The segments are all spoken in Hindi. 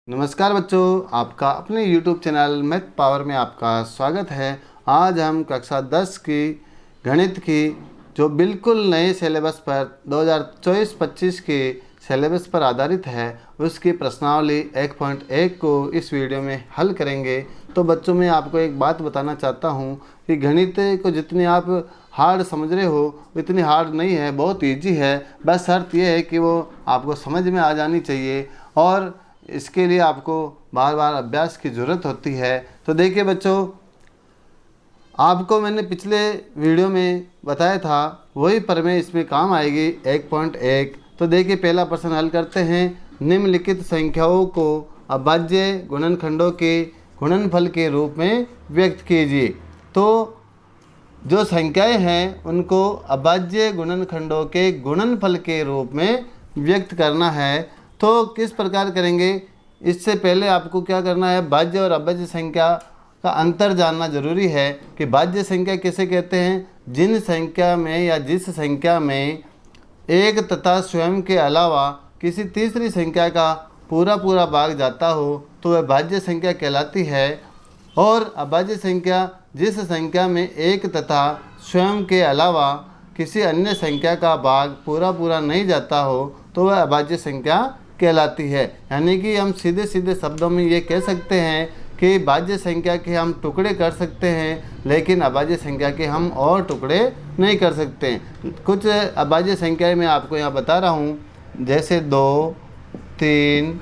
नमस्कार बच्चों, आपका अपने YouTube चैनल मैथ पावर में आपका स्वागत है। आज हम कक्षा 10 की गणित की जो बिल्कुल नए सिलेबस पर 2024-25 के सिलेबस पर आधारित है उसकी प्रश्नावली 1.1 को इस वीडियो में हल करेंगे। तो बच्चों, मैं आपको एक बात बताना चाहता हूँ कि गणित को जितनी आप हार्ड समझ रहे हो इतनी हार्ड नहीं है, बहुत ईजी है। बस शर्त यह है कि वो आपको समझ में आ जानी चाहिए और इसके लिए आपको बार बार अभ्यास की ज़रूरत होती है। तो देखिए बच्चों, आपको मैंने पिछले वीडियो में बताया था वही प्रमेय इसमें काम आएगी 1.1। तो देखिए, पहला प्रश्न हल करते हैं। निम्नलिखित संख्याओं को अभाज्य गुणनखंडों के गुणनफल के रूप में व्यक्त कीजिए। तो जो संख्याएं हैं उनको अभाज्य गुणनखंडों के गुणनफल के रूप में व्यक्त करना है। तो किस प्रकार करेंगे? इससे पहले आपको क्या करना है, भाज्य और अभाज्य संख्या का अंतर जानना जरूरी है कि भाज्य संख्या किसे कहते हैं। जिन संख्या में या जिस संख्या में एक तथा स्वयं के अलावा किसी तीसरी संख्या का पूरा पूरा भाग जाता हो तो वह भाज्य संख्या कहलाती है। और अभाज्य संख्या जिस संख्या में एक तथा स्वयं के अलावा किसी अन्य संख्या का भाग पूरा पूरा नहीं जाता हो तो वह अभाज्य संख्या कहलाती है। यानी कि हम सीधे सीधे शब्दों में ये कह सकते हैं कि भाज्य संख्या के हम टुकड़े कर सकते हैं लेकिन अभाज्य संख्या के हम और टुकड़े नहीं कर सकते। कुछ अभाज्य संख्याएं मैं आपको यहाँ बता रहा हूँ, जैसे 2, 3,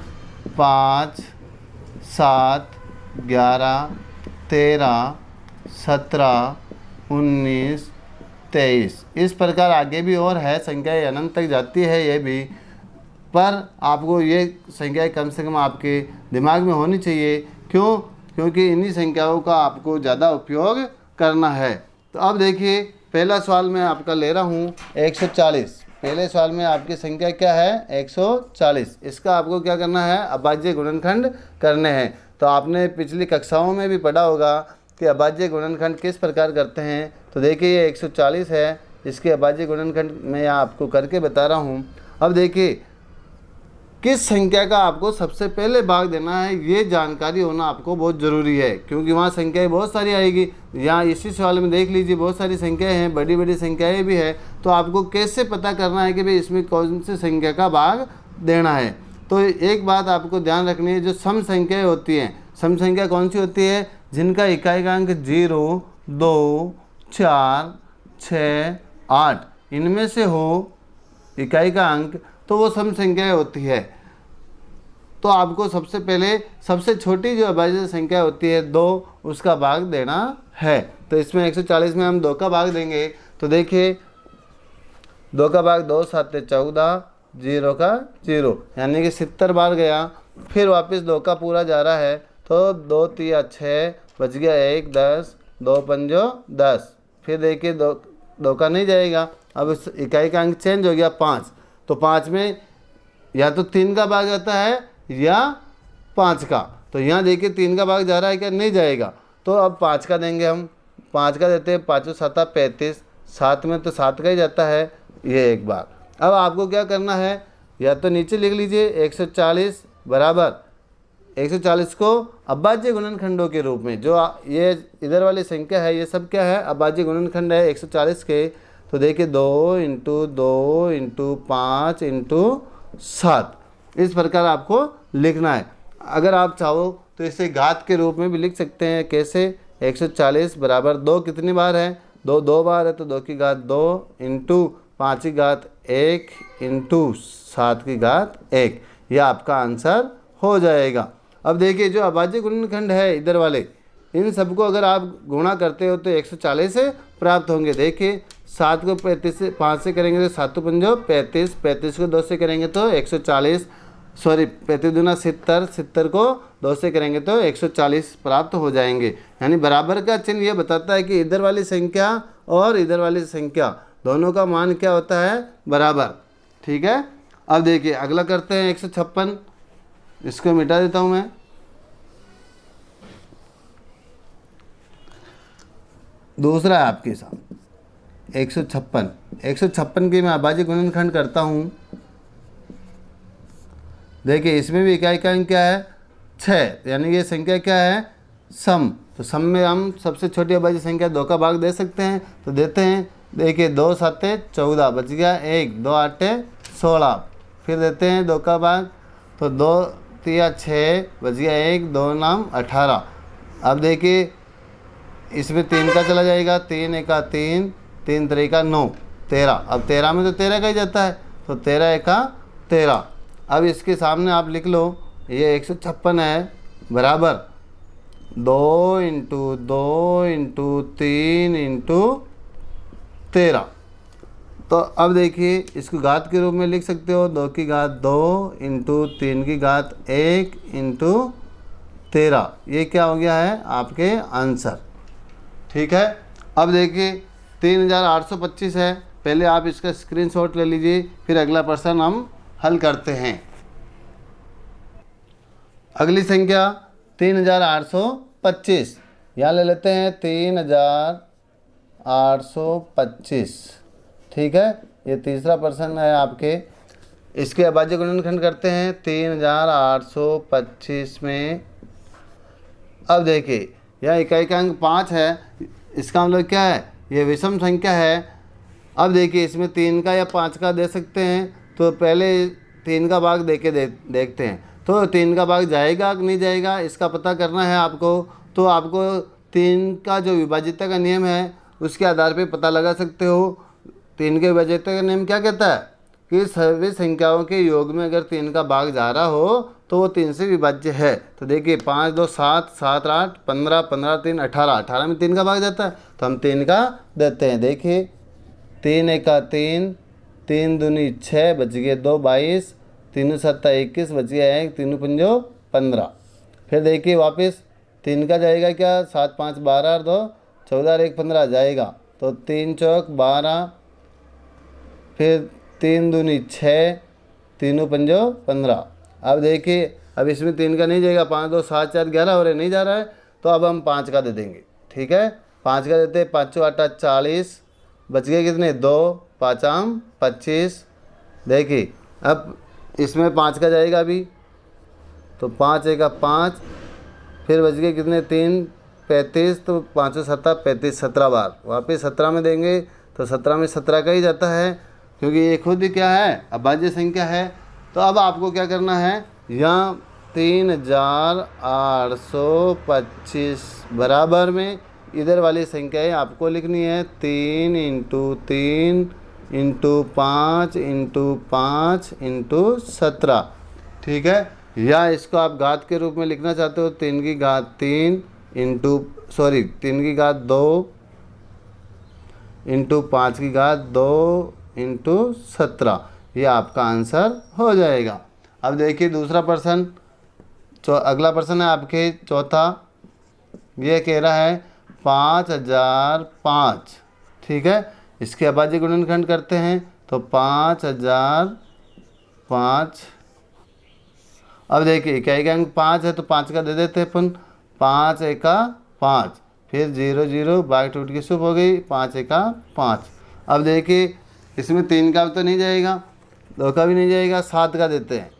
5, 7, 11, 13, 17, 19, 23। इस प्रकार आगे भी और है, संख्याएं अनंत तक जाती है ये भी, पर आपको ये संख्याएं कम से कम आपके दिमाग में होनी चाहिए। क्यों? क्योंकि इन्हीं संख्याओं का आपको ज़्यादा उपयोग करना है। तो अब देखिए, पहला सवाल मैं आपका ले रहा हूँ 140। पहले सवाल में आपकी संख्या क्या है? 140। इसका आपको क्या करना है? अभाज्य गुणनखंड करने हैं। तो आपने पिछली कक्षाओं में भी पढ़ा होगा कि अभाज्य गुणनखंड किस प्रकार करते हैं। तो देखिए, ये 140 है, इसके अभाज्य गुणनखंड मैं आपको करके बता रहा हूँ। अब देखिए, किस संख्या का आपको सबसे पहले भाग देना है ये जानकारी होना आपको बहुत ज़रूरी है, क्योंकि वहाँ संख्याएं बहुत सारी आएगी। यहाँ इसी सवाल में देख लीजिए, बहुत सारी संख्याएं हैं, बड़ी बड़ी संख्याएं भी है। तो आपको कैसे पता करना है कि भाई इसमें कौन सी संख्या का भाग देना है। तो एक बात आपको ध्यान रखनी है, जो सम संख्याएँ होती हैं, सम संख्या कौन सी होती है? जिनका इकाइकांक 0, 2, 4, 6, 8 इनमें से हो इकाई का अंक, तो वो सम संख्याएं होती है। तो आपको सबसे पहले सबसे छोटी जो अभाज्य संख्या होती है 2, उसका भाग देना है। तो इसमें 140 में हम 2 का भाग देंगे। तो देखिए, 2 का भाग 2 7 14, 0 का 0, यानी कि 70 बार गया। फिर वापस 2 का पूरा जा रहा है, तो 2 3 6 बच गया 1 10, 2 5 10। फिर देखिए, 2 का नहीं जाएगा, अब इस इकाई का अंक चेंज हो गया 5। तो 5 में या तो 3 का भाग आता है या 5 का। तो यहाँ देखिए 3 का भाग जा रहा है क्या? नहीं जाएगा। तो अब 5 का देंगे हम। 5 का देते हैं, 5 7 35, 7 में तो 7 का ही जाता है, ये एक बार। अब आपको क्या करना है, या तो नीचे लिख लीजिए 140 बराबर 140 को अभाज्य गुणनखंडों के रूप में, जो ये इधर वाली संख्या है ये सब क्या है? अभाज्य गुणनखंड है 140 के। तो देखिए 2 × 2 × 5 × 7, इस प्रकार आपको लिखना है। अगर आप चाहो तो इसे घात के रूप में भी लिख सकते हैं। कैसे? 140 बराबर 2 कितनी बार है? 2 2 बार है, तो 2 की घात 2 × 5 की घात 1 × 7 की घात 1, यह आपका आंसर हो जाएगा। अब देखिए, जो अभाज्य गुणनखंड है इधर वाले, इन सबको अगर आप गुणा करते हो तो 140 से प्राप्त होंगे। देखिए, 7 को 35 से 5 से करेंगे तो 7 5 35, 35 को 2 से करेंगे तो 140, सॉरी 35 दूना 70, 70 को 2 से करेंगे तो 140 प्राप्त हो जाएंगे। यानी बराबर का चिन्ह ये बताता है कि इधर वाली संख्या और इधर वाली संख्या दोनों का मान क्या होता है? बराबर। ठीक है। अब देखिए, अगला करते हैं 156। इसको मिटा देता हूँ मैं। दूसरा है आपके साथ 156। 156 की मैं अभाज्य गुणनखंड करता हूँ। देखिए, इसमें भी इकाई का अंक क्या है? 6, यानी कि ये संख्या क्या है, सम। तो सम में हम सबसे छोटी अभाज्य संख्या 2 का भाग दे सकते हैं, तो देते हैं। देखिए 2 7 14 बच गया 1, 2 8 16, फिर देते हैं 2 का भाग, तो 2 3 6 बच गया 1, 2 9 18। अब देखिए इसमें 3 का चला जाएगा, 3 1 3, 3 3 9 13। अब 13 में तो 13 का ही जाता है, तो 13 1 13। अब इसके सामने आप लिख लो, ये 156 है, बराबर 2 इंटू 2 इंटू 3 इंटू 13। तो अब देखिए इसको घात के रूप में लिख सकते हो, 2 की घात 2 इंटू 3 की घात 1 इंटू 13। ये क्या हो गया है, आपके आंसर। ठीक है। अब देखिए 3825 है, पहले आप इसका स्क्रीनशॉट ले लीजिए, फिर अगला प्रश्न हम हल करते हैं। अगली संख्या 3825, यहाँ ले लेते हैं 3825। ठीक है, ये तीसरा प्रश्न है आपके। इसके अभाज्य गुणनखंड करते हैं 3825 में। अब देखिए यह इकाई का अंक 5 है, इसका मतलब क्या है, ये विषम संख्या है। अब देखिए इसमें 3 का या 5 का दे सकते हैं, तो पहले 3 का भाग दे के देखते हैं। तो 3 का भाग जाएगा कि नहीं जाएगा, इसका पता करना है आपको। तो आपको 3 का जो विभाज्यता का नियम है उसके आधार पे पता लगा सकते हो। 3 के विभाज्यता का नियम क्या कहता है कि सभी संख्याओं के योग में अगर 3 का भाग जा रहा हो तो वो 3 से विभाज्य है। तो देखिए 5 2 7, 7 8, 15, 15 3 18, 18 में 3 का भाग जाता है, तो हम 3 का देते हैं। देखिए 3 1 3, 3 दूनी 6 बच गए 2 22, 3 7 21 बच गया 1, 3 5 15। फिर देखिए वापस 3 का जाएगा क्या, 7 5 12 और 2 14 और 1 15 जाएगा, तो 3 चौक 12, फिर 3 दूनी 6, 3 5 15। अब देखिए अब इसमें 3 का नहीं जाएगा, 5 2 7 4 11 और नहीं जा रहा है, तो अब हम 5 का दे देंगे। ठीक है, 5 का देते हैं, 5 8 40, बच गए कितने 2, 5 25। देखिए अब इसमें 5 का जाएगा अभी, तो 5 1 5, फिर बच गए कितने 3 35, तो 5 7 35, 17 बार वापस 17 में देंगे, तो 17 में 17 का ही जाता है, क्योंकि ये खुद ही क्या है, अभाज्य संख्या है। तो अब आपको क्या करना है, यहाँ 3825 बराबर में इधर वाली संख्याएँ आपको लिखनी है, 3 इंटू 3 इंटू 5 इंटू 5 इंटू 17। ठीक है, या इसको आप घात के रूप में लिखना चाहते हो, 3 की घात 3 इंटू 3 की घात 2 इंटू 5 की घात 2 इंटू 17। ये आपका आंसर हो जाएगा। अब देखिए दूसरा प्रश्न, अगला प्रश्न है आपके चौथा। ये कह रहा है 5005। ठीक है, इसके अभाज्य गुणनखंड करते हैं, तो 5005। अब देखिए इकाई का अंक 5 है, तो 5 का दे देते हैं अपन, 5 1 5, फिर 0 0 बाघ टूट की सुप हो गई, 5 1 5। अब देखिए इसमें 3 का तो नहीं जाएगा, 2 का भी नहीं जाएगा, 7 का देते हैं,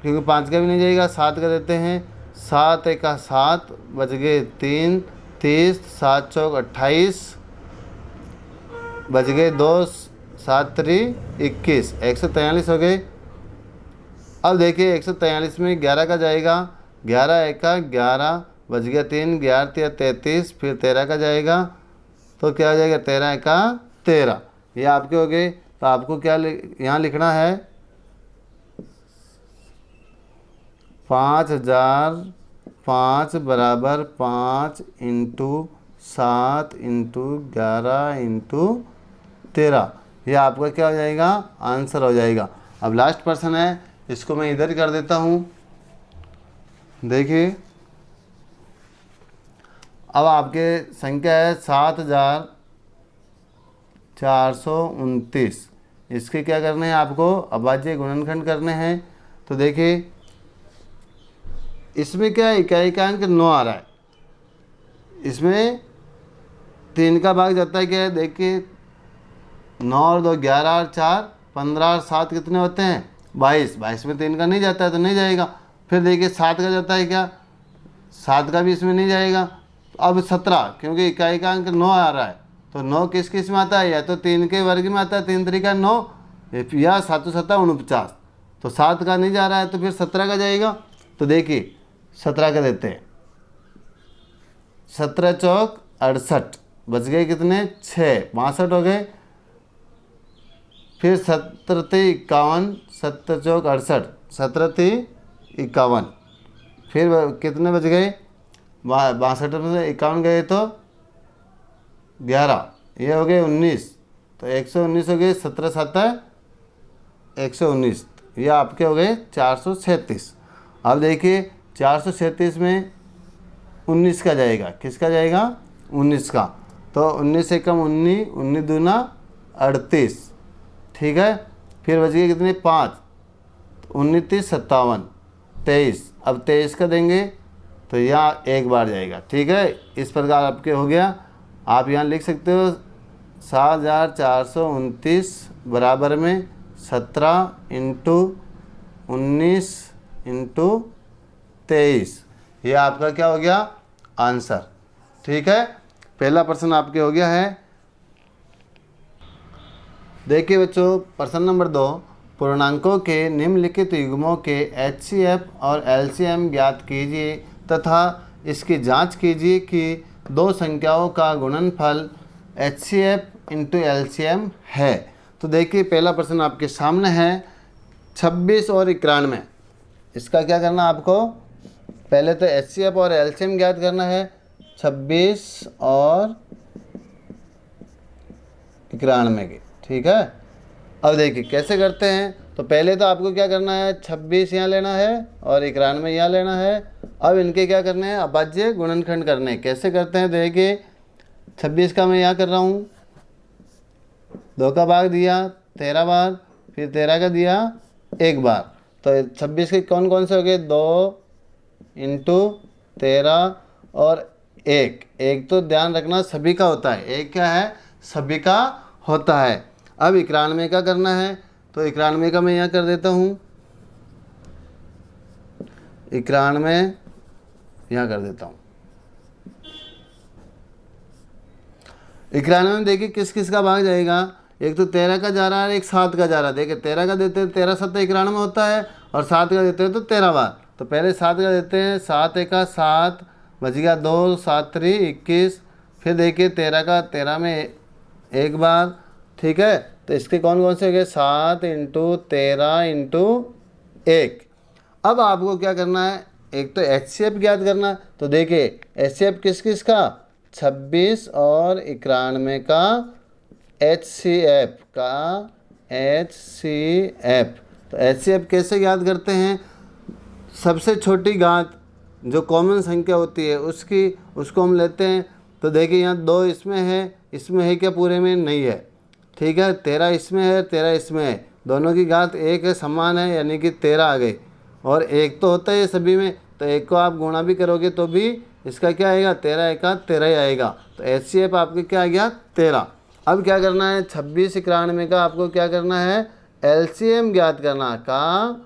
क्योंकि 5 का भी नहीं जाएगा, 7 का देते हैं। 7 1 7 बच गए 3 30, 7 चौक 28 बच गए 2 7 3 21, 143 हो गए। अब देखिए 143 में 11 का जाएगा, 11 1 11 बच गया 3, 11 3 33, फिर 13 का जाएगा, तो क्या हो जाएगा 13 1 13। ये आपके हो गए। तो आपको क्या यहाँ लिखना है, 5005 बराबर 5 इंटू 7 इंटू 11 इंटू 13। ये आपका क्या हो जाएगा, आंसर हो जाएगा। अब लास्ट प्रश्न है, इसको मैं इधर कर देता हूँ। देखिए अब आपके संख्या है 7429। इसके क्या करने हैं आपको, अभाज्य गुणनखंड करने हैं। तो देखिए इसमें क्या है, इकाई का अंक 9 आ रहा है, इसमें 3 का भाग जाता है क्या है, देखिए 9 और 2 11 और 4 15 और 7 कितने होते हैं 22। 22 में 3 का नहीं जाता है, तो नहीं जाएगा। फिर देखिए 7 का जाता है क्या, 7 का भी इसमें नहीं जाएगा। तो अब 17, क्योंकि इकाई का अंक 9 आ रहा है, तो 9 किस किस में आता है, या तो 3 के वर्ग में आता है, 3 3 9, या 7 7 49। तो 7 का नहीं जा रहा है तो फिर 17 का जाएगा। तो देखिए 17 का देते हैं, 17 चौक 68, बच गए कितने, 6, 62 हो गए। फिर 17 × 51, 17 चौक 68, 17 × 51, फिर कितने बच गए, 62 में से 51 गए तो 11, ये हो गए 19, तो 119 हो गए, 17 7 119, ये आपके हो गए 437। अब देखिए 437 में 19 का जाएगा, किसका जाएगा, 19 का। तो 19 से कम 19, 19 दूना 38, ठीक है। फिर बच गए कितने, 5, 19 30 57, 23। अब 23 का देंगे तो यहाँ एक बार जाएगा, ठीक है। इस प्रकार आपके हो गया। आप यहाँ लिख सकते हो 7429 बराबर में 17 × 19 × 23, ये आपका क्या हो गया, आंसर, ठीक है। पहला प्रश्न आपके हो गया है। देखिए बच्चों, प्रश्न नंबर 2, पूर्णांकों के निम्नलिखित युग्मों के HCF और LCM ज्ञात कीजिए तथा इसकी जांच कीजिए कि दो संख्याओं का गुणनफल HCF × LCM है। तो देखिए पहला प्रश्न आपके सामने है, 26 और 91। इसका क्या करना आपको, पहले तो HCF और LCM ज्ञात करना है, 26 और 91 की, ठीक है। अब देखिए कैसे करते हैं। तो पहले तो आपको क्या करना है, 26 यहाँ लेना है और 91 यहाँ लेना है। अब इनके क्या करने हैं, अभाज्य गुणनखंड करने हैं। कैसे करते हैं, देखिए 26 का मैं यहाँ कर रहा हूँ, 2 का भाग दिया 13 बार, फिर 13 का दिया 1 बार। तो 26 के कौन कौन से हो गए, 2 × 13 और 1 तो ध्यान रखना सभी का होता है, 1 क्या है, सभी का होता है। अब 91 का करना है, तो 91 का मैं यहाँ कर देता हूँ, 91 यहाँ कर देता हूँ। 91 में देखिए किस किस का भाग जाएगा, एक तो 13 का जा रहा है, एक 7 का जा रहा है। देखिए 13 का देते हैं, 13 7 91 होता है, और 7 का देते हैं तो 13 बार। तो पहले 7 का देते हैं, 7 1 7, बच गया 2, 7 3 21। फिर देखिए 13 का 13 में 1 बार, ठीक है। तो इसके कौन कौन से हो गए, 7 × 13 × 1। अब आपको क्या करना है, एक तो HCF ज्ञात करना। तो देखिए HCF किस किस का, 26 और 91 का HCF का HCF। तो HCF कैसे ज्ञात करते हैं, सबसे छोटी घात जो कॉमन संख्या होती है उसको हम लेते हैं। तो देखिए यहाँ 2 इसमें है क्या, पूरे में नहीं है, ठीक है। 13 इसमें है, 13 इसमें है, दोनों की घात 1 है, समान है, यानी कि 13 आ गई। और 1 तो होता है सभी में, तो 1 को आप गुणा भी करोगे तो भी इसका क्या आएगा, 13 1 13 ही आएगा। तो HCF आपके क्या आ गया, 13। अब क्या करना है, 26 91 का आपको क्या करना है, LCM ज्ञात करना का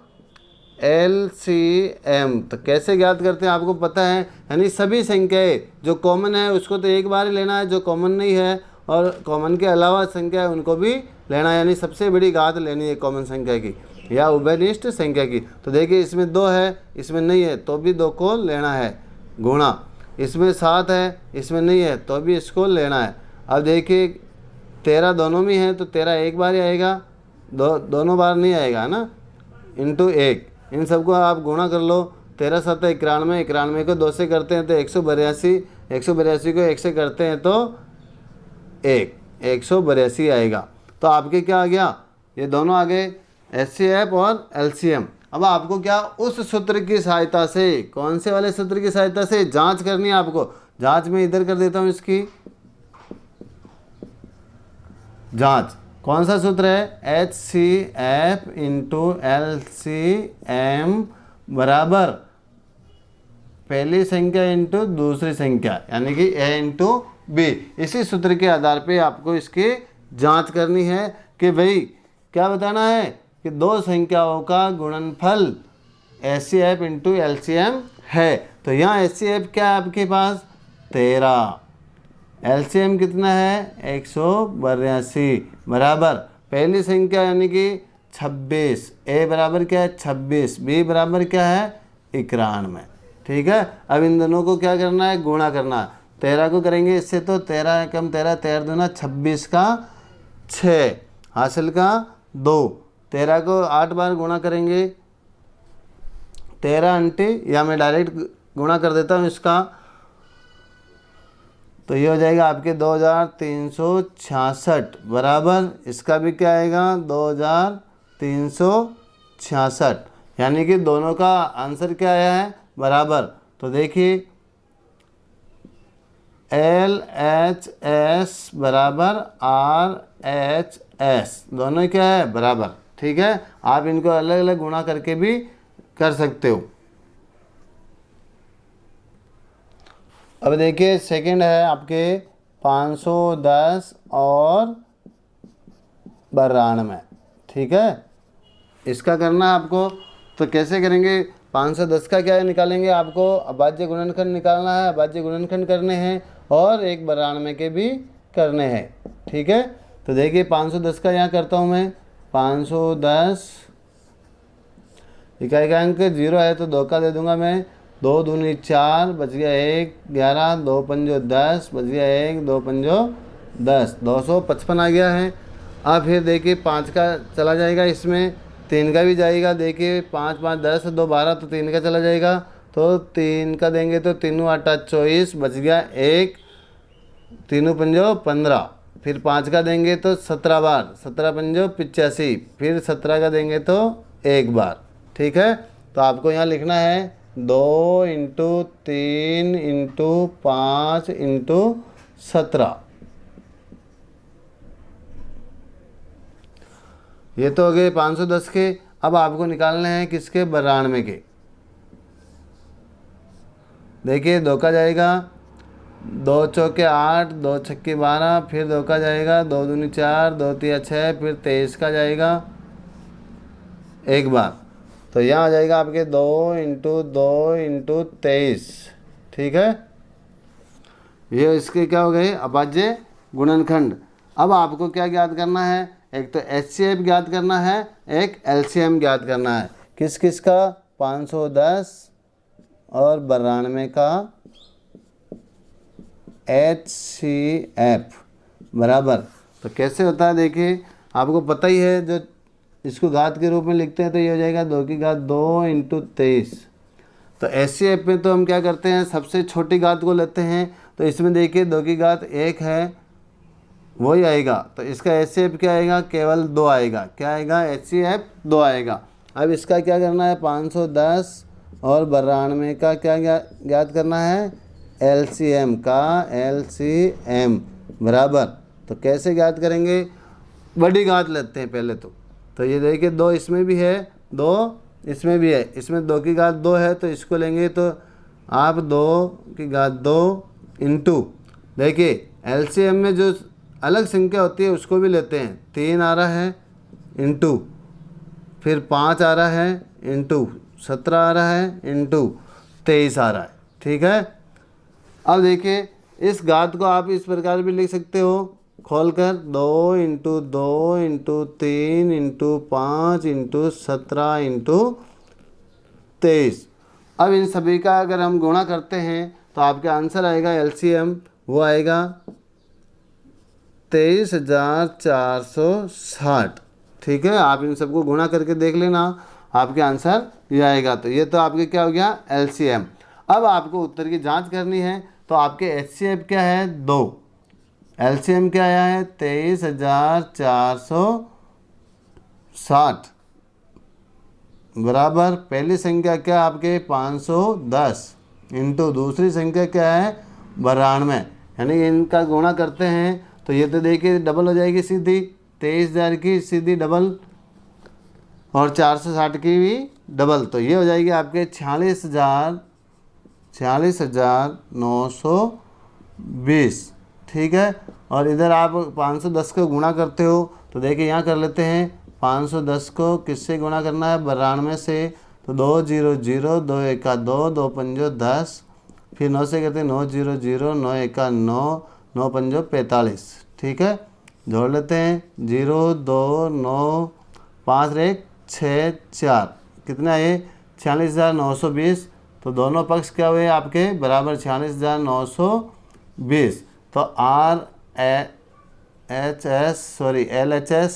LCM। तो कैसे ज्ञात करते हैं आपको पता है, यानी सभी संख्याएं जो कॉमन है उसको तो एक बार ही लेना है, जो कॉमन नहीं है और कॉमन के अलावा संख्या है उनको भी लेना है, यानी सबसे बड़ी घात लेनी है कॉमन संख्या की या उभयनिष्ठ संख्या की। तो देखिए इसमें 2 है, इसमें नहीं है तो भी 2 को लेना है गुणा, इसमें 7 है, इसमें नहीं है तो भी इसको लेना है। अब देखिए 13 दोनों में है तो 13 एक बार ही आएगा, दोनों बार नहीं आएगा ना, × 1। इन सबको आप गुणा कर लो, 13 7 91, 91 को 2 से करते हैं तो 182, 182 को 1 से करते हैं तो 182 आएगा। तो आपके क्या आ गया, ये दोनों आ गए HCF और LCM। अब आपको क्या उस सूत्र की सहायता से, कौन से वाले सूत्र की सहायता से जांच करनी है आपको। जांच में इधर कर देता हूँ, इसकी जांच कौन सा सूत्र है, HCF × LCM बराबर पहली संख्या × दूसरी संख्या, यानी कि A × B। इसी सूत्र के आधार पे आपको इसकी जांच करनी है कि भाई क्या बताना है कि दो संख्याओं का गुणनफल HCF इंटू LCM है। तो यहाँ HCF क्या है आपके पास 13, LCM कितना है 182 बराबर पहली संख्या यानी कि 26, A बराबर क्या है 26, B बराबर क्या है 91। ठीक है, अब इन दोनों को क्या करना है गुणा करना। 13 को करेंगे इससे तो 13 कम 13, 13 दूना 26 का 6 हासिल का 2। 13 को 8 बार गुणा करेंगे 13 अंटे, या मैं डायरेक्ट गुणा कर देता हूँ इसका, तो ये हो जाएगा आपके 2366 बराबर इसका भी क्या आएगा 2366, यानी कि दोनों का आंसर क्या आया है बराबर। तो देखिए LHS बराबर RHS दोनों क्या है बराबर। ठीक है, आप इनको अलग अलग गुणा करके भी कर सकते हो। अब देखिए सेकंड है आपके 510 और 92। ठीक है, इसका करना है आपको, तो कैसे करेंगे 510 का क्या निकालेंगे आपको अभाज्य गुणनखंड निकालना है, अभाज्य गुणनखंड करने हैं और एक 92 के भी करने हैं। ठीक है, तो देखिए 510 का यहाँ करता हूँ मैं 510 इकाई का अंक 0 है तो 2 का दे दूंगा मैं, 2 दूनी 4 बच गया 1, 11, 2 पंजो 10 बच गया 1, 2 पंजो 10, 255 आ गया है। अब फिर देखिए 5 का चला जाएगा इसमें, 3 का भी जाएगा, देखिए 5 5 10 2 12 तो 3 का चला जाएगा, तो 3 का देंगे तो 3 8 24 बच गया 1, 3 पंजो 15, फिर 5 का देंगे तो 17 बार, 17 पंजो 85, फिर 17 का देंगे तो 1 बार। ठीक है, तो आपको यहाँ लिखना है 2 इंटू 3 इंटू 5 इंटू 17। ये तो हो गए 510 के। अब आपको निकालने हैं किसके 92 के। देखिए 2 का जाएगा, 2 चौके 8, 2 छक्के 12, फिर 2 का जाएगा, 2 दूनी 4, 2 तिया 6, फिर 23 का जाएगा 1 बार, तो यहाँ आ जाएगा आपके 2 इंटू 2 इंटू 23। ठीक है, ये इसके क्या हो गए अभाज्य गुणनखंड। अब आपको क्या ज्ञात करना है, एक तो HCF ज्ञात करना है, एक LCM ज्ञात करना है। किस किस का 510 और 92 का HCF बराबर। तो कैसे होता है देखिए, आपको पता ही है, जो इसको घात के रूप में लिखते हैं तो ये हो जाएगा 2 की घात 2 इंटू 23। तो HCF में तो हम क्या करते हैं सबसे छोटी घात को लेते हैं, तो इसमें देखिए 2 की घात 1 है वही आएगा, तो इसका HCF क्या आएगा केवल 2 आएगा। क्या आएगा HCF 2 आएगा। अब इसका क्या करना है 510 और 92 का क्या ज्ञात करना है LCM का LCM बराबर। तो कैसे ज्ञात करेंगे, बड़ी घात लेते हैं पहले तो ये देखिए 2 इसमें भी है 2 इसमें भी है, इसमें 2 की घात 2 है तो इसको लेंगे तो आप 2 की घात 2 इंटू, देखिए LCM में जो अलग संख्या होती है उसको भी लेते हैं, 3 आ रहा है इंटू, फिर 5 आ रहा है इंटू, 17 आ रहा है इंटू, 23 आ रहा है। ठीक है, अब देखिए इस घात को आप इस प्रकार भी लिख सकते हो खोलकर 2 into 2 into 3 into 5 into 17 into 23। अब इन सभी का अगर हम गुणा करते हैं तो आपके आंसर आएगा LCM, वो आएगा 23,460। ठीक है, आप इन सबको गुणा करके देख लेना, आपके आंसर ये आएगा। तो ये तो आपके क्या हो गया LCM। अब आपको उत्तर की जांच करनी है, तो आपके HCF क्या है 2, LCM क्या आया है 23,460 बराबर पहली संख्या क्या आपके 510 इंटू दूसरी संख्या क्या है 92, यानी इनका गुणा करते हैं तो ये तो देखिए डबल हो जाएगी सीधी, 23,000 की सीधी डबल और 460 की भी डबल, तो ये हो जाएगी आपके 46,920। ठीक है, और इधर आप 510 को गुणा करते हो तो देखिए यहाँ कर लेते हैं 510 को किससे गुणा करना है 92 से, तो तो 2 0 0, 2 एका 2, 2 पंजो 10, फिर 9 से करते हैं 9 0 0, 9 एका 9, 9 पंजो 45। ठीक है, जोड़ लेते हैं 0 2 9 5 1 6 4, कितना है 46,920। तो दोनों पक्ष क्या हुए आपके बराबर 46,920। तो LHS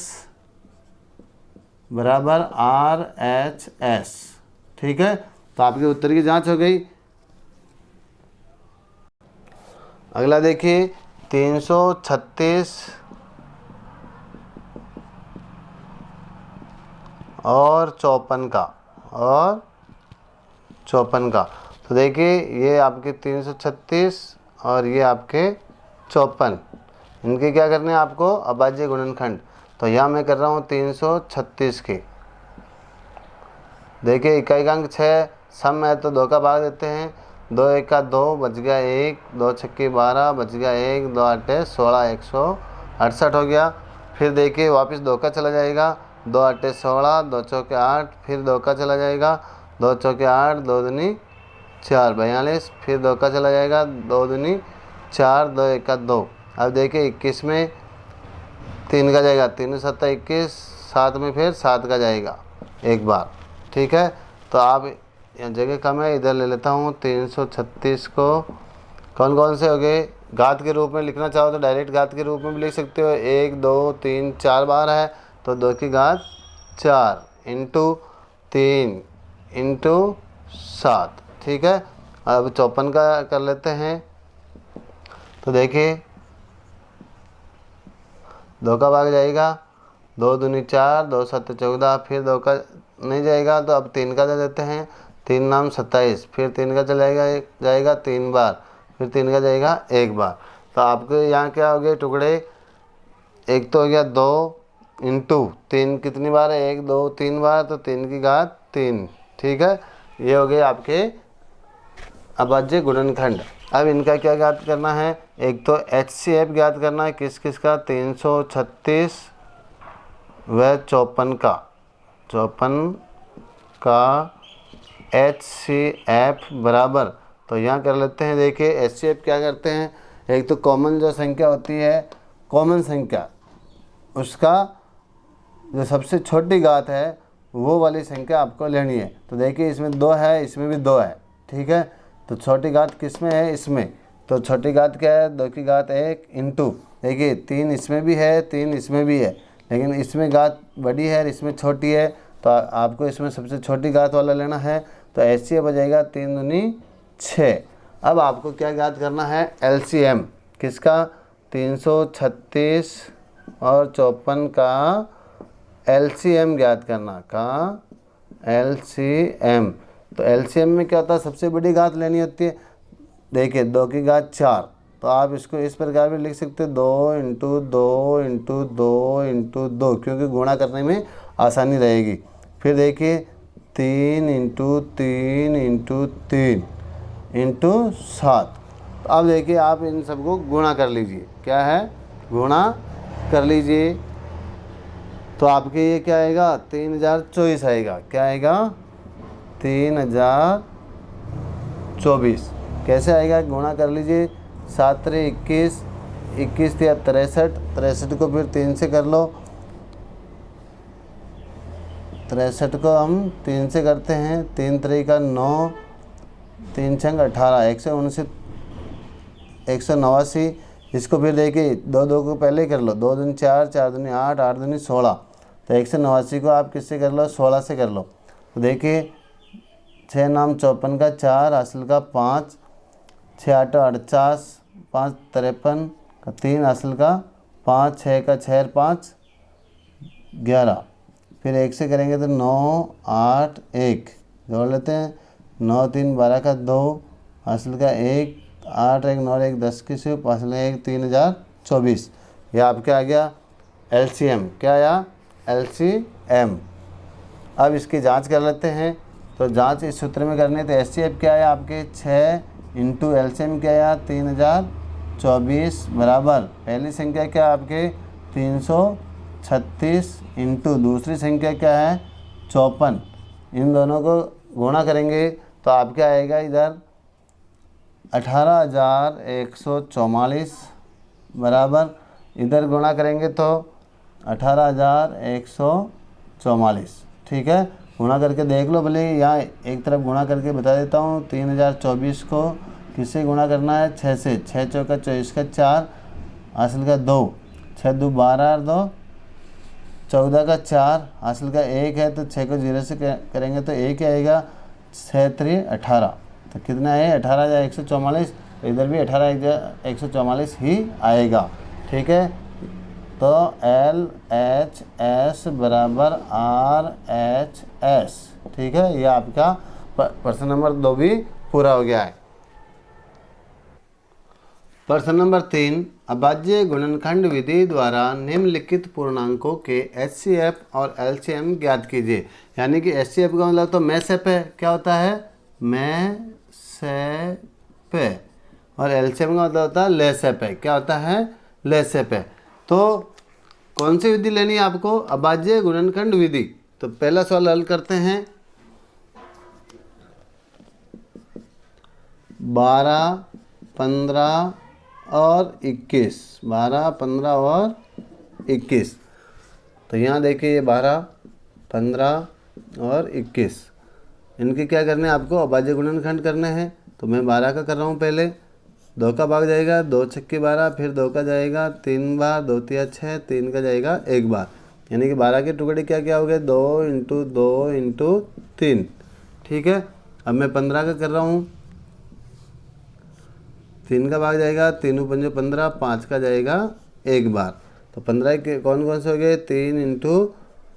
बराबर RHS। ठीक है, तो आपके उत्तर की जांच हो गई। अगला देखिए 336 और 54 का। तो देखिए ये आपके 336 और ये आपके 54, इनके क्या करने हैं आपको अभाज्य गुणनखंड। तो यहाँ मैं कर रहा हूँ 336 की। देखिए इकाई अंक 6, सम है तो 2 का भाग देते हैं। 2 एका 2, बच गया 1, 2 छक्के 12, बच गया 1, 2 आठे 16, 168 हो गया। फिर देखिए वापस 2 का चला जाएगा, 2 आठे 16, 2 चौके 8, फिर 2 का चला जाएगा, 2 चौके 8, 2 दूनी 4 42, फिर 2 का चला जाएगा, 2 दूनी 4, 2 एका 2। अब देखिए 21 में 3 का जाएगा, 3 7 21, 7 में फिर 7 का जाएगा एक बार। ठीक है, तो आप जगह कम है, इधर ले लेता हूँ 336 को। कौन कौन से हो गए, घात के रूप में लिखना चाहो तो डायरेक्ट घात के रूप में भी लिख सकते हो। 1 2 3 4 बार है तो 2 की घात 4 इंटू 3 इंटू 7। ठीक है, अब 54 का कर लेते हैं। तो देखिए 2 का भाग जाएगा, 2 दूनी 4, 2 7 14, फिर 2 का नहीं जाएगा तो अब 3 का दे देते हैं। 3 नाम 27, फिर 3 का चला जाएगा 3 बार, फिर 3 का जाएगा 1 बार। तो आपके यहाँ क्या हो गए टुकड़े, एक तो हो गया 2 इंटू 3 कितनी बार है 1 2 3 बार, तो 3 की घात 3। ठीक है, ये हो गए आपके अभाज्य गुणनखंड। अब इनका क्या ज्ञात करना है, एक तो HCF ज्ञात करना है, किस किस का 336 व 54 का। 54 का HCF बराबर, तो यहाँ कर लेते हैं। देखिए HCF क्या करते हैं, एक तो कॉमन जो संख्या होती है, कॉमन संख्या उसका जो सबसे छोटी घात है वो वाली संख्या आपको लेनी है। तो देखिए इसमें 2 है, इसमें भी 2 है। ठीक है, तो छोटी घात किस में है, इसमें। तो छोटी घात क्या है, 2 की घात 1 इंटू, देखिए 3 इसमें भी है 3 इसमें भी है, लेकिन इसमें घात बड़ी है और इसमें छोटी है, तो आपको इसमें सबसे छोटी घात वाला लेना है। तो HCF हो जाएगा 3 दूनी 6। अब आपको क्या ज्ञात करना है, LCM किसका, 336 और 54 का LCM ज्ञात करना का LCM। तो LCM में क्या होता है, सबसे बड़ी घात लेनी होती है। देखिए 2 की घात 4, तो आप इसको इस प्रकार भी लिख सकते हो 2 इंटू 2 इंटू 2 इंटू 2, क्योंकि गुणा करने में आसानी रहेगी। फिर देखिए 3 इंटू 3 इंटू 3 इंटू 7। तो अब देखिए आप इन सबको गुणा कर लीजिए, क्या है गुणा कर लीजिए। तो आपके ये क्या आएगा 3024 आएगा, क्या आएगा 3024। कैसे आएगा, गुणा कर लीजिए, 7 3 21, 21 या 63, 63 को फिर 3 से कर लो, 63 को हम 3 से करते हैं, 3 3 का 9, 3 छंग 18, 189। इसको फिर देखिए 2 2 को पहले कर लो, 2 दूनी 4, 4 दूनी 8, 8 दूनी 16, तो 189 को आप किससे कर लो 16 से कर लो। तो देखिए 6 नाम 54 का 4, असल का 5, 6 8 48, 5 53 का 3, असल का 5, 6 का 6 5 11, फिर 1 से करेंगे तो 9 8 1, जोड़ लेते हैं, 9 3 12 का 2, असल का 1, 8 1 9 1 10 की सिर्फ, असल का 1 3024। ये आपके आ गया LCM, क्या आया LCM। अब इसकी जांच कर लेते हैं। तो जांच इस सूत्र में करनी है, तो HCF क्या आया आपके 6 इंटू LCM क्या आया 3024 बराबर, पहली संख्या क्या आपके 336 इंटू दूसरी संख्या क्या है 54, इन दोनों को गुणा करेंगे तो आपके आएगा इधर 18,144 बराबर, इधर गुणा करेंगे तो 18,144। ठीक है, गुणा करके देख लो भले, यहाँ एक तरफ गुणा करके बता देता हूँ। 3024 को किससे गुणा करना है? 6 से। 6 चौका 24 का 4, हासिल का 2, 6 2 12 और 2 14 का 4, हासिल का 1 है, तो 6 को 0 से करेंगे तो 1 आएगा। 6 3 18, तो कितना है? 18,144, तो इधर भी 18,144 ही आएगा। ठीक है, तो LHS बराबर RHS। ठीक है, ये आपका प्रश्न नंबर 2 भी पूरा हो गया है। प्रश्न नंबर 3, अभाज्य गुणनखंड विधि द्वारा निम्नलिखित पूर्णांकों के HCF और LCM ज्ञात कीजिए। यानी कि HCF का मतलब तो मैसेप है, क्या होता है? मैसेप है। और LCM का मतलब होता है लेसेप है, क्या होता है? लेसेप है। तो कौन सी विधि लेनी है आपको? अभाज्य गुणनखंड विधि। तो पहला सवाल हल करते हैं। 12, 15 और 21, 12, 15 और 21। तो यहाँ देखिए ये 12, 15 और 21, इनके क्या करने हैं आपको? अभाज्य गुणनखंड करने हैं। तो मैं 12 का कर रहा हूँ। पहले 2 का भाग जाएगा, 2 छक्के 12, फिर 2 का जाएगा 3 बार, 2 तिया 6, 3 का जाएगा 1 बार। यानी कि 12 के टुकड़े क्या क्या हो गए? 2 × 2 × 3। ठीक है, अब मैं 15 का कर रहा हूँ। 3 का भाग जाएगा, 3 × 5 15, 5 का जाएगा 1 बार। तो 15 के कौन कौन से हो गए? 3 ×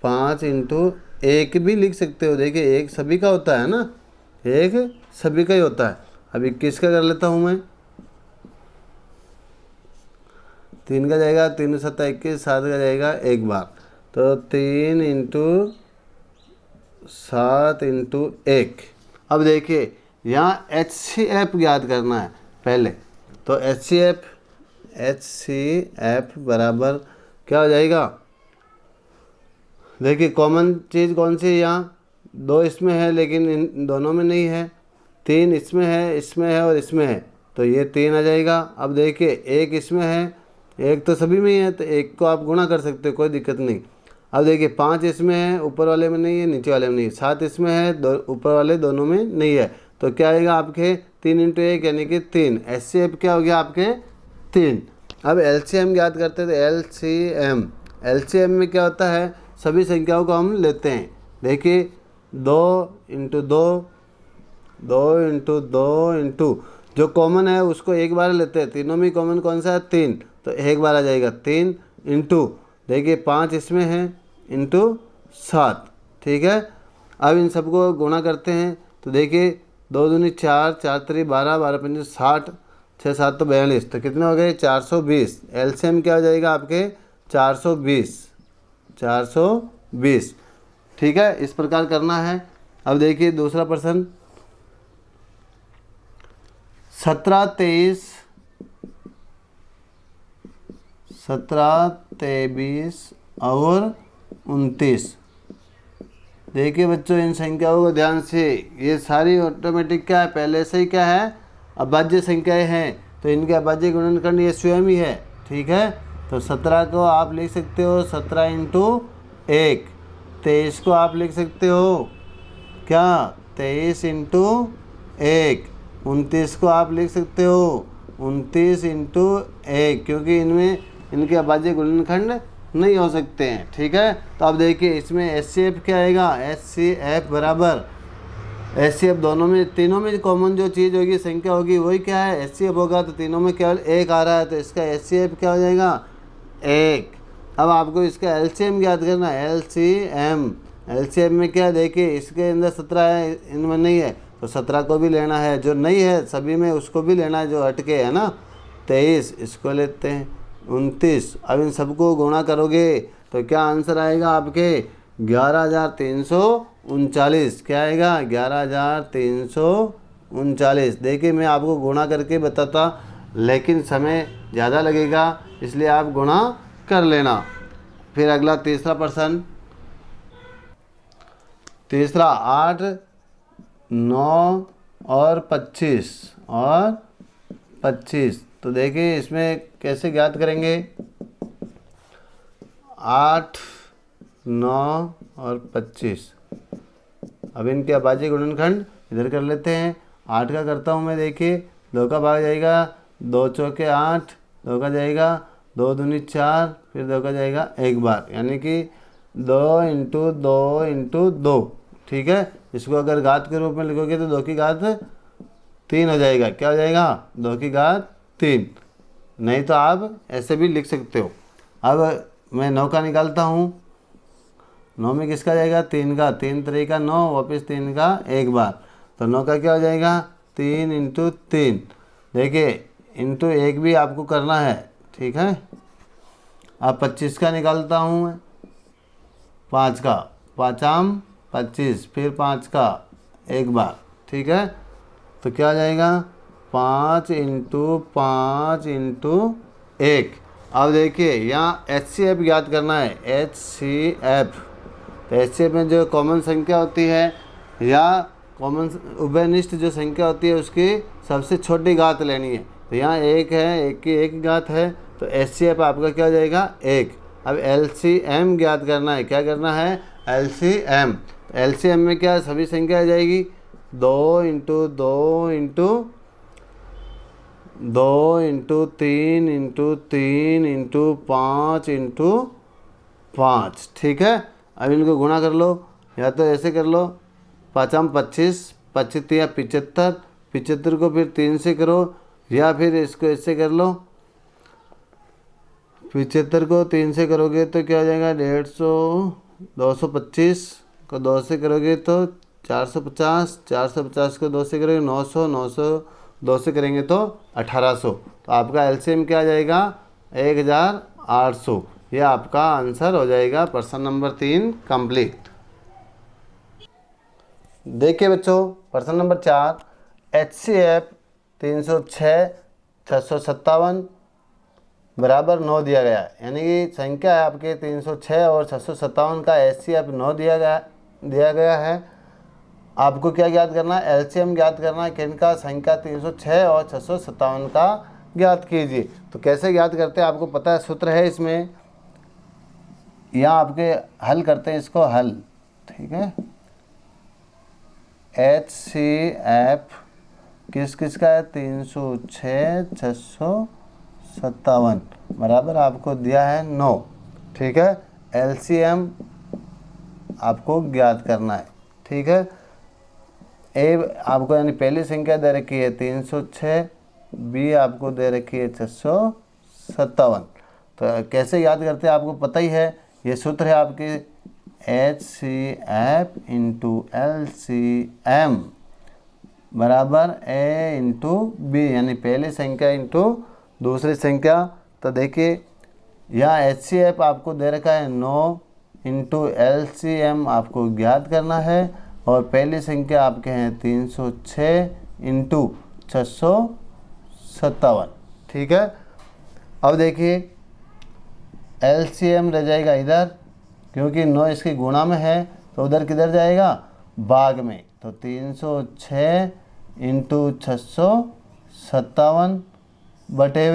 5 × 1 भी लिख सकते हो। देखिए 1 सभी का होता है ना, 1 सभी का ही होता है। अब 21 का कर लेता हूँ मैं। 3 का जाएगा, 3 × 7 21, 7 का जाएगा 1 बार। तो 3 × 7 × 1। अब देखिए यहाँ HCF ज्ञात करना है पहले। तो HCF बराबर क्या हो जाएगा? देखिए कॉमन चीज़ कौन सी है? यहाँ 2 इसमें है लेकिन इन दोनों में नहीं है। 3 इसमें है और इसमें है, तो ये 3 आ जाएगा। अब देखिए 1 इसमें है, 1 तो सभी में ही है, तो 1 को आप गुणा कर सकते हो, कोई दिक्कत नहीं। अब देखिए 5 इसमें है, ऊपर वाले में नहीं है, नीचे वाले में नहीं है। 7 इसमें है, ऊपर वाले दोनों में नहीं है, तो क्या आएगा आपके? 3 × 1 यानी कि 3। HCF क्या हो गया आपके? 3। अब LCM ज्ञात करते थे। LCM में क्या होता है? सभी संख्याओं को हम लेते हैं। देखिए 2 × 2, 2 × 2 × जो कॉमन है उसको एक बार लेते हैं। तीनों में कॉमन कौन सा है? 3, तो एक बार आ जाएगा 3 × देखिए 5 इसमें है × 7। ठीक है, अब इन सबको गुणा करते हैं। तो देखिए 2 दूनी 4, 4 3 12, 12 5 60, 6 7 तो 42, तो कितने हो गए? 420। LCM क्या हो जाएगा आपके? 420। ठीक है, इस प्रकार करना है। अब देखिए दूसरा प्रश्न। 17 23 और 29। देखिए बच्चों इन संख्याओं को ध्यान से, ये सारी ऑटोमेटिक क्या है? पहले से ही क्या है? अभाज्य संख्याएं हैं, तो इनके अभाज्य गुणनखंड ये स्वयं ही है। ठीक है, तो 17 को आप लिख सकते हो 17 × 1। 23 को आप लिख सकते हो क्या? 23 × 1। 29 को आप लिख सकते हो 29 × 1, क्योंकि इनमें इनके अभाज्य गुणनखंड नहीं हो सकते हैं। ठीक है, तो अब देखिए इसमें HCF क्या आएगा? HCF बराबर, HCF दोनों में, तीनों में कॉमन जो चीज़ होगी, संख्या होगी, वही क्या है? HCF होगा। तो तीनों में केवल 1 आ रहा है, तो इसका HCF क्या हो जाएगा? 1। अब आपको इसका LCM ज्ञात करना है। LCM में क्या? देखिए इसके अंदर 17 है, इनमें नहीं है, तो 17 को भी लेना है। जो नहीं है सभी में उसको भी लेना है, जो हटके है ना। 23 इसको लेते हैं, 29। अब इन सबको गुणा करोगे तो क्या आंसर आएगा आपके? 11,339। क्या आएगा? 11,339। देखिए मैं आपको गुणा करके बताता, लेकिन समय ज़्यादा लगेगा, इसलिए आप गुणा कर लेना। फिर अगला तीसरा प्रश्न। 8 9 और 25 तो देखिए इसमें कैसे ज्ञात करेंगे। 8, 9 और 25। अब इनके अभाज्य गुणनखंड इधर कर लेते हैं। 8 का करता हूँ मैं, देखिए 2 का भाग जाएगा 2 चौके 8, 2 का जाएगा 2 दूनी 4, फिर 2 का जाएगा एक बार, यानी कि 2 इंटू 2 इंटू 2। ठीक है, इसको अगर घात के रूप में लिखोगे तो 2 की घात 3 हो जाएगा। क्या हो जाएगा? 2 की घात 3। नहीं तो आप ऐसे भी लिख सकते हो। अब मैं 9 का निकालता हूँ। 9 में किसका जाएगा? 3 का। 3 3 का 9, वापस 3 का एक बार, तो 9 का क्या हो जाएगा? 3 इंटू 3। देखिए इंटू 1 भी आपको करना है। ठीक है, अब 25 का निकालता हूँ मैं। 5 का, 5 25, फिर 5 का एक बार। ठीक है, तो क्या हो जाएगा? 5 इंटू 5 इंटू 1। अब देखिए यहाँ HCF ज्ञात करना है। HCF, तो HCF में जो कॉमन संख्या होती है या कॉमन उभयनिष्ठ जो संख्या होती है उसकी सबसे छोटी घात लेनी है। तो यहाँ 1 है, 1 की 1 घात है, तो HCF आपका क्या हो जाएगा? 1। अब LCM ज्ञात करना है। क्या करना है? LCM। LCM में क्या सभी संख्या आ जाएगी? 2 into 2 into 2 into 3 into 3 into 5 into 5। ठीक है, अब इनको गुणा कर लो, या तो ऐसे कर लो 5 25, 25 या 75, 75 को फिर 3 से करो, या फिर इसको ऐसे कर लो। 75 को 3 से करोगे तो क्या हो जाएगा? 150। 225 को 2 से करोगे तो 450, 450 को 2 से करोगे 900, 900 2 से करेंगे तो 1800। तो आपका एलसीएम क्या आ जाएगा? 1800। ये आपका आंसर हो जाएगा प्रश्न नंबर 3 कंप्लीट। देखिए बच्चों, प्रश्न नंबर 4, HCF 306 657 बराबर 9 दिया गया है। यानी कि संख्या है आपके 306 और 657 का HCF 9 दिया गया है। आपको क्या ज्ञात करना है? एलसीएम ज्ञात करना है। किनका? संख्या 306 और 657 का ज्ञात कीजिए। तो कैसे ज्ञात करते हैं आपको पता है, सूत्र है इसमें। यहाँ आपके हल करते हैं इसको, हल। ठीक है, HCF किस किस का है? 306 657 बराबर आपको दिया है 9। ठीक है, एलसीएम आपको ज्ञात करना है। ठीक है, ए आपको यानी पहली संख्या दे रखी है 306, बी आपको दे रखी है 657। तो कैसे याद करते हैं आपको पता ही है। ये सूत्र है आपके HCF इंटू LCM बराबर A इंटू बी, यानी पहली संख्या इंटू दूसरी संख्या। तो देखिए यहाँ HCF आपको दे रखा है 9 इंटू LCM आपको ज्ञात करना है, और पहली संख्या आपके हैं 306 इंटू 657। ठीक है, अब देखिए LCM रह जाएगा इधर, क्योंकि 9 इसकी गुणा में है तो उधर किधर जाएगा? भाग में। तो 306 इंटू 657 बटे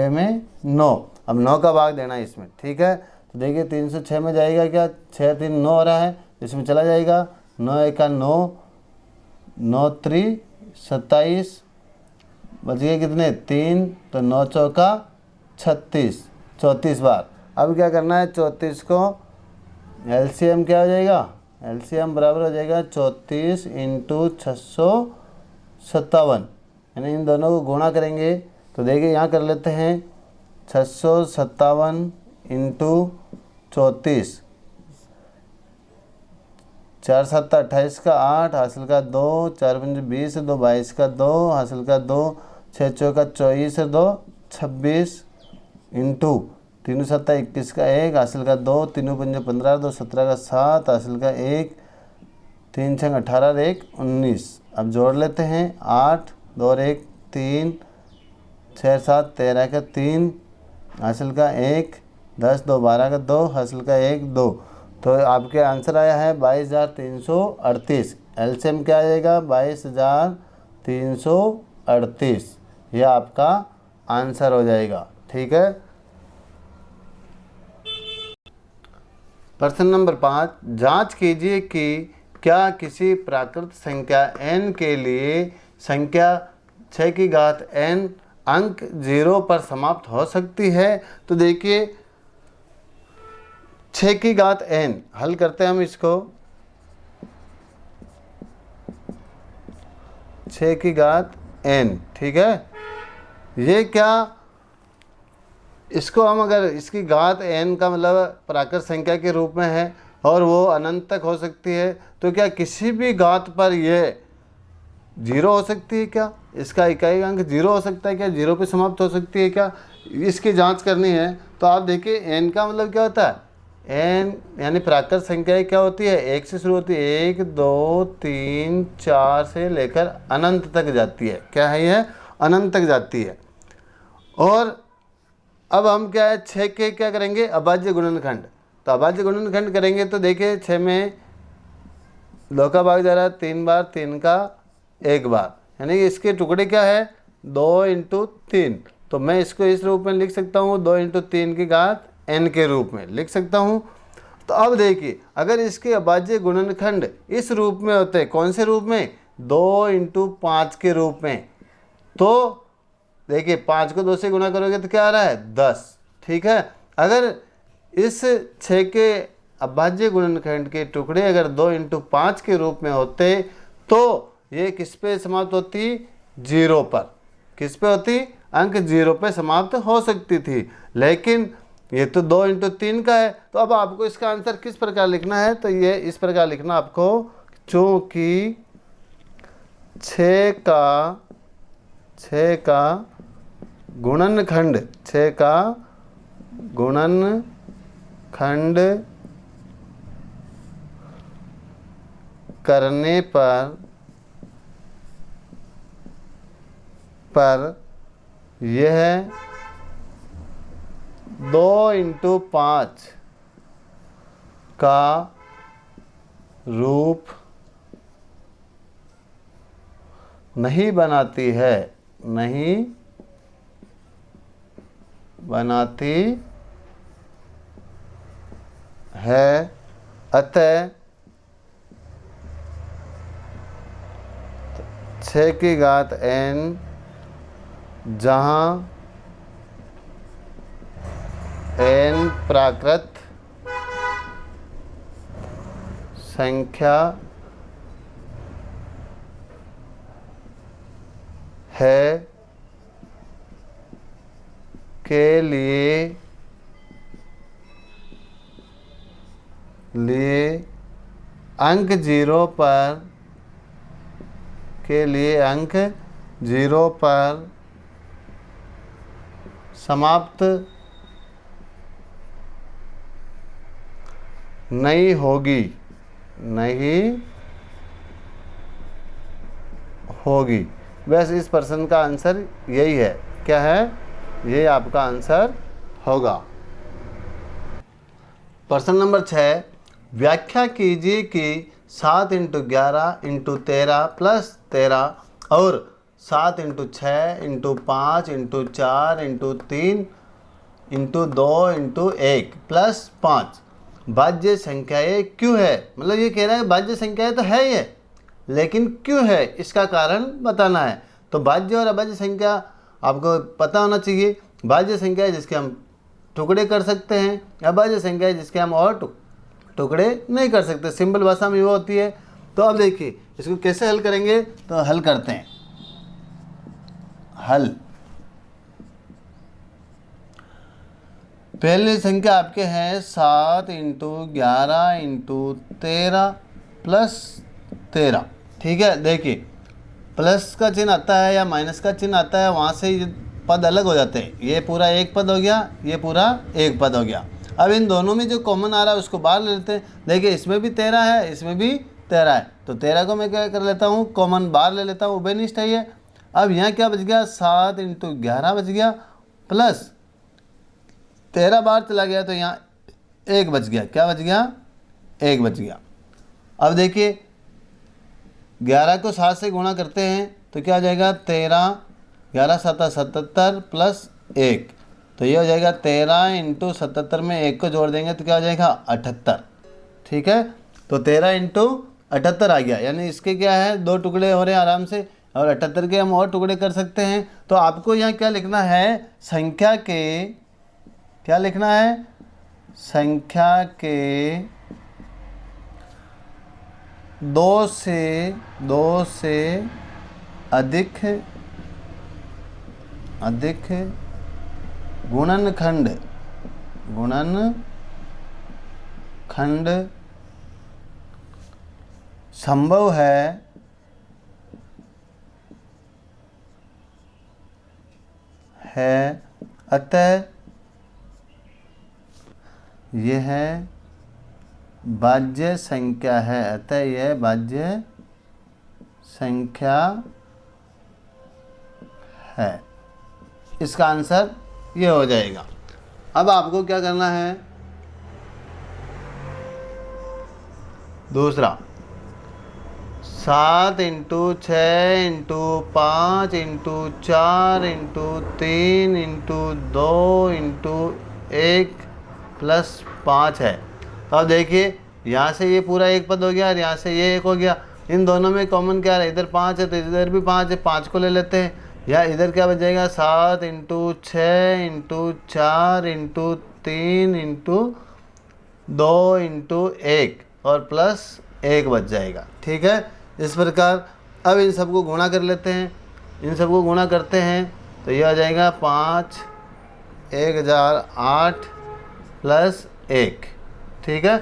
में 9। अब 9 का भाग देना है इसमें। ठीक है, तो देखिए 306 में जाएगा क्या? 6 3 9 हो रहा है, इसमें चला जाएगा 9 1 का 9, 9 3 27, बच गए कितने? 3, तो 9 चौका 36, 34 बार। अब क्या करना है? 34 को एलसीएम क्या हो जाएगा? एलसीएम बराबर हो जाएगा 34 इंटू 657, यानी इन दोनों को गुणा करेंगे। तो देखिए यहाँ कर लेते हैं 657 इंटू 34, 4 7 28 का 8 हासिल का 2, 4 5 20, 2 22 का 2 हासिल का 2, 6 चौका 24, 2 26 इंटू 3 7 21 का 1 हासिल का 2, 3 5 15, 2 17 का 7 हासिल का 1, 3 6 18, 1 19। अब जोड़ लेते हैं 8 2 और 1 3, 6 7 13 का 3 हासिल का 1, 10 2 12 का 2 हासिल का 1 2। तो आपके आंसर आया है 22,338। एलसीएम क्या आ जाएगा 22,338, यह आपका आंसर हो जाएगा। ठीक है। प्रश्न नंबर 5, जांच कीजिए कि क्या किसी प्राकृत संख्या n के लिए संख्या 6 की घात n अंक 0 पर समाप्त हो सकती है। तो देखिए 6 की घात n, हल करते हैं हम इसको। 6 की घात n, ठीक है। ये क्या, इसको हम अगर इसकी घात n का मतलब प्राकृत संख्या के रूप में है और वो अनंत तक हो सकती है, तो क्या किसी भी घात पर ये 0 हो सकती है क्या? इसका इकाई अंक 0 हो सकता है क्या? 0 पे समाप्त हो सकती है क्या? इसकी जांच करनी है। तो आप देखिए n का मतलब क्या होता है, n यानी प्राकृत संख्याएं क्या होती है, 1 से शुरू होती है, 1 2 3 4 से लेकर अनंत तक जाती है। क्या है ये? अनंत तक जाती है। और अब हम क्या है 6 के क्या करेंगे, अभाज्य गुणनखंड। तो अभाज्य गुणनखंड करेंगे तो देखिए 6 में 2 का भाग जा रहा है 3 बार, 3 का 1 बार, यानी कि इसके टुकड़े क्या है 2 इंटू 3। तो मैं इसको इस रूप में लिख सकता हूँ, 2 इंटू 3 की घात n के रूप में लिख सकता हूँ। तो अब देखिए अगर इसके अभाज्य गुणनखंड इस रूप में होते, कौन से रूप में, 2 इंटू 5 के रूप में, तो देखिए 5 को 2 से गुणा करोगे तो क्या आ रहा है 10। ठीक है। अगर इस 6 के अभाज्य गुणनखंड के टुकड़े अगर 2 इंटू 5 के रूप में होते तो ये किस पे समाप्त होती, 0 पर। किस पे होती, अंक 0 पे समाप्त हो सकती थी। लेकिन ये तो 2 इंटू 3 का है। तो अब आपको इसका आंसर किस प्रकार लिखना है, तो ये इस प्रकार लिखना आपको, चूँकि 6 का गुणनखंड, 6 का गुणनखंड करने पर यह 2 इंटू 5 का रूप नहीं बनाती है, नहीं बनाती है। अतः 6 की घात n जहाँ n प्राकृत संख्या है के लिए अंक 0 पर, के लिए अंक 0 पर समाप्त नहीं होगी, नहीं होगी। बस इस प्रश्न का आंसर यही है। क्या है, ये आपका आंसर होगा। प्रश्न नंबर 6, व्याख्या कीजिए कि 7 इंटू 11 इंटू 13 प्लस 13 और 7 into 6 into 5 into 4 into 3 into 2 into 1 plus 5 भाज्य संख्याएं क्यों है। मतलब ये कह रहा है भाज्य संख्याएं तो है ये, लेकिन क्यों है इसका कारण बताना है। तो भाज्य और अभाज्य संख्या आपको पता होना चाहिए। भाज्य संख्या है जिसके हम टुकड़े कर सकते हैं, अभाज्य संख्या है जिसके हम और टुकड़े नहीं कर सकते। सिंपल भाषा में वो होती है। तो अब देखिए इसको कैसे हल करेंगे, तो हल करते हैं। हल, पहली संख्या आपके हैं 7 इंटू 11 इंटू 13 प्लस 13। ठीक है। देखिए प्लस का चिन्ह आता है या माइनस का चिन्ह आता है, वहाँ से ये पद अलग हो जाते हैं। ये पूरा एक पद हो गया, ये पूरा एक पद हो गया। अब इन दोनों में जो कॉमन आ रहा है उसको बाहर ले लेते हैं। देखिए इसमें भी 13 है, इसमें भी 13 है, तो 13 को मैं क्या कर लेता हूँ, कॉमन बाहर ले लेता हूँ, उभयनिष्ठ है ये। अब यहाँ क्या बच गया, 7 इंटू 11 बच गया, प्लस 13 बाहर चला गया तो यहाँ 1 बच गया। क्या बच गया, 1 बच गया। अब देखिए 11 को 7 से गुणा करते हैं तो क्या हो जाएगा 13, 11 7 77 प्लस 1, तो ये हो जाएगा 13 इंटू 77 में 1 को जोड़ देंगे तो क्या हो जाएगा 78। ठीक है, तो 13 इंटू 78 आ गया, यानी इसके क्या है 2 टुकड़े हो रहे हैं आराम से, और 78 के हम और टुकड़े कर सकते हैं। तो आपको यहाँ क्या लिखना है, संख्या के, क्या लिखना है, संख्या के 2 से अधिक गुणनखंड संभव है, अतः यह भाज्य संख्या है, अतः यह भाज्य संख्या है। इसका आंसर ये हो जाएगा। अब आपको क्या करना है, दूसरा 7 into 6 into 5 into 4 into 3 into 2 into 1 plus 5 है। तो अब देखिए यहाँ से ये पूरा एक पद हो गया और यहाँ से ये एक हो गया। इन दोनों में कॉमन क्या है, इधर 5 है तो इधर भी 5 है, 5 को ले लेते हैं। या इधर क्या बच जाएगा 7 into 6 into 4 into 3 into 2 into 1 और प्लस 1 बच जाएगा। ठीक है, इस प्रकार अब इन सबको गुणा कर लेते हैं। इन सबको गुणा करते हैं तो यह आ जाएगा 5 1008 प्लस 1। ठीक है,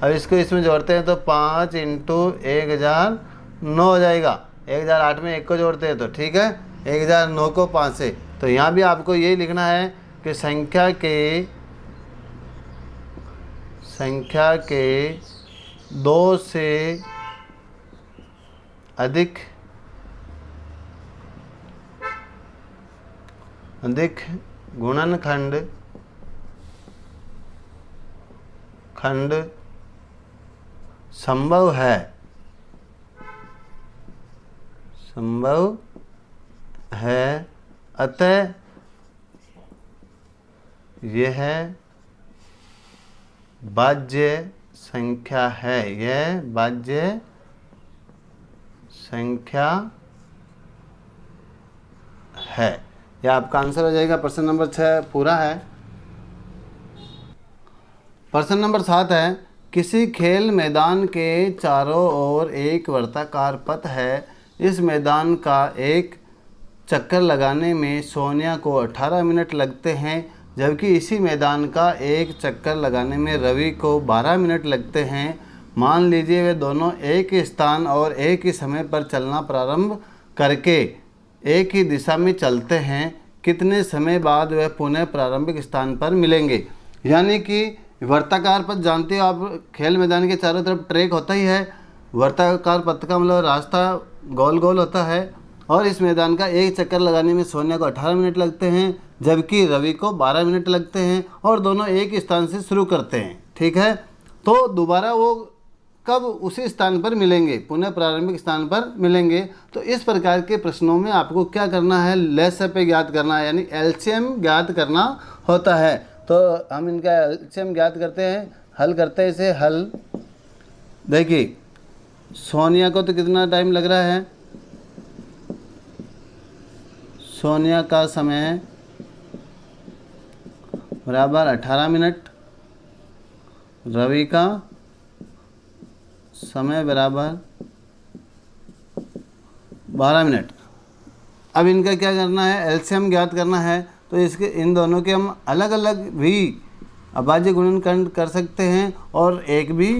अब इसको इसमें जोड़ते हैं तो 5 इंटू 1009 हो जाएगा। 1008 में 1 को जोड़ते हैं तो ठीक है 1009 को 5 से। तो यहाँ भी आपको यही लिखना है कि संख्या के 2 से अधिक गुणनखंड संभव है, अतः यह भाज्य संख्या है, यह भाज्य संख्या है। यह आपका आंसर हो जाएगा। प्रश्न नंबर 6 पूरा है। प्रश्न नंबर 7 है, किसी खेल मैदान के चारों ओर एक वर्ताकार पथ है। इस मैदान का एक चक्कर लगाने में सोनिया को 18 मिनट लगते हैं, जबकि इसी मैदान का एक चक्कर लगाने में रवि को 12 मिनट लगते हैं। मान लीजिए वे दोनों एक ही स्थान और एक ही समय पर चलना प्रारंभ करके एक ही दिशा में चलते हैं। कितने समय बाद वे पुनः प्रारंभिक स्थान पर मिलेंगे। यानी कि वर्ताकार पथ जानते हो आप, खेल मैदान के चारों तरफ ट्रैक होता ही है। वर्ताकार पथ का मतलब रास्ता गोल गोल होता है, और इस मैदान का एक चक्कर लगाने में सोनिया को 18 मिनट लगते हैं, जबकि रवि को 12 मिनट लगते हैं, और दोनों एक स्थान से शुरू करते हैं। ठीक है, तो दोबारा वो कब उसी स्थान पर मिलेंगे, पुनः प्रारंभिक स्थान पर मिलेंगे। तो इस प्रकार के प्रश्नों में आपको क्या करना है, लसाअ ज्ञात करना है, यानी एलसीएम ज्ञात करना होता है। तो हम इनका एलसीएम ज्ञात करते हैं, हल करते हैं इसे। हल देखिए सोनिया को तो कितना टाइम लग रहा है, सोनिया का समय बराबर 18 मिनट, रवि का समय बराबर 12 मिनट। अब इनका क्या करना है, एलसीएम ज्ञात करना है। तो इसके इन दोनों के हम अलग अलग भी अभाज्य गुणनखंड कर सकते हैं और एक भी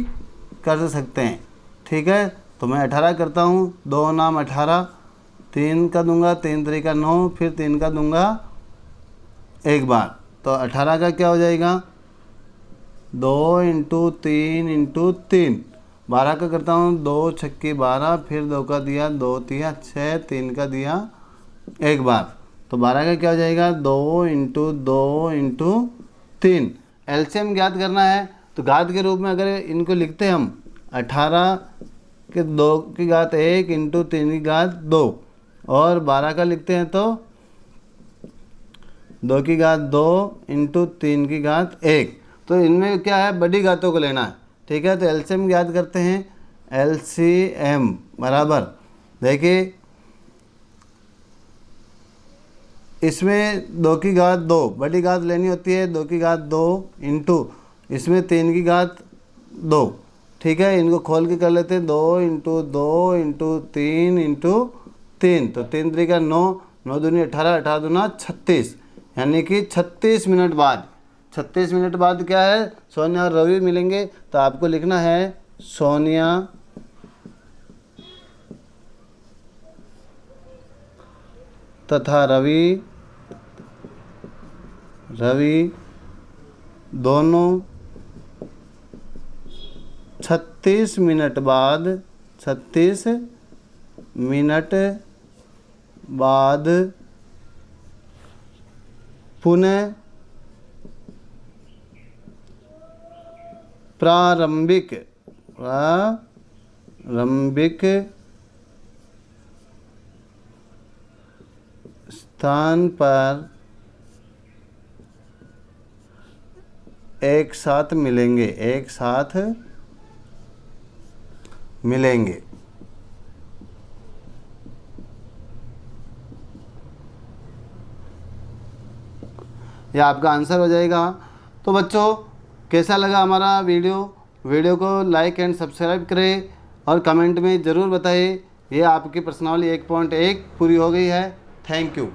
कर सकते हैं। ठीक है, तो मैं 18 करता हूँ, 2 नाम 18, 3 का दूंगा, 3 3 9, फिर 3 का दूंगा एक बार। तो 18 का क्या हो जाएगा 2 इंटू 3 इंटू 3। 12 का करता हूँ, 2 छक्के 12, फिर 2 का दिया, 2 तिया 6, 3 का दिया एक बार। तो 12 का क्या हो जाएगा 2 इंटू 2 इंटू 3। एलसीएम ज्ञात करना है। तो घात के रूप में अगर इनको लिखते हैं हम 18 के 2 की घात 1 इंटू 3 की घात 2 और 12 का लिखते हैं तो 2 की घात 2 इंटू 3 की घात 1। तो इनमें क्या है, बड़ी घातों को लेना है, ठीक है। तो एलसीएम ज्ञात करते हैं। एलसीएम बराबर, देखिए इसमें 2 की घात 2 बड़ी घात लेनी होती है, 2 की घात 2 इंटू इसमें 3 की घात 2, ठीक है। इनको खोल के कर लेते हैं, 2 इंटू 2 इंटू 3 इंटू 3, तो 3 3 का 9, 9 दूनी 18, 18 दूना 36, यानी कि 36 मिनट बाद, 36 मिनट बाद क्या है, सोनिया और रवि मिलेंगे। तो आपको लिखना है सोनिया तथा रवि दोनों 36 मिनट बाद पुनः प्रारंभिक स्थान पर एक साथ मिलेंगे, यह आपका आंसर हो जाएगा। तो बच्चों, कैसा लगा हमारा वीडियो को लाइक एंड सब्सक्राइब करें और कमेंट में ज़रूर बताइए। ये आपकी प्रश्नावली 1.1 पूरी हो गई है। Thank you.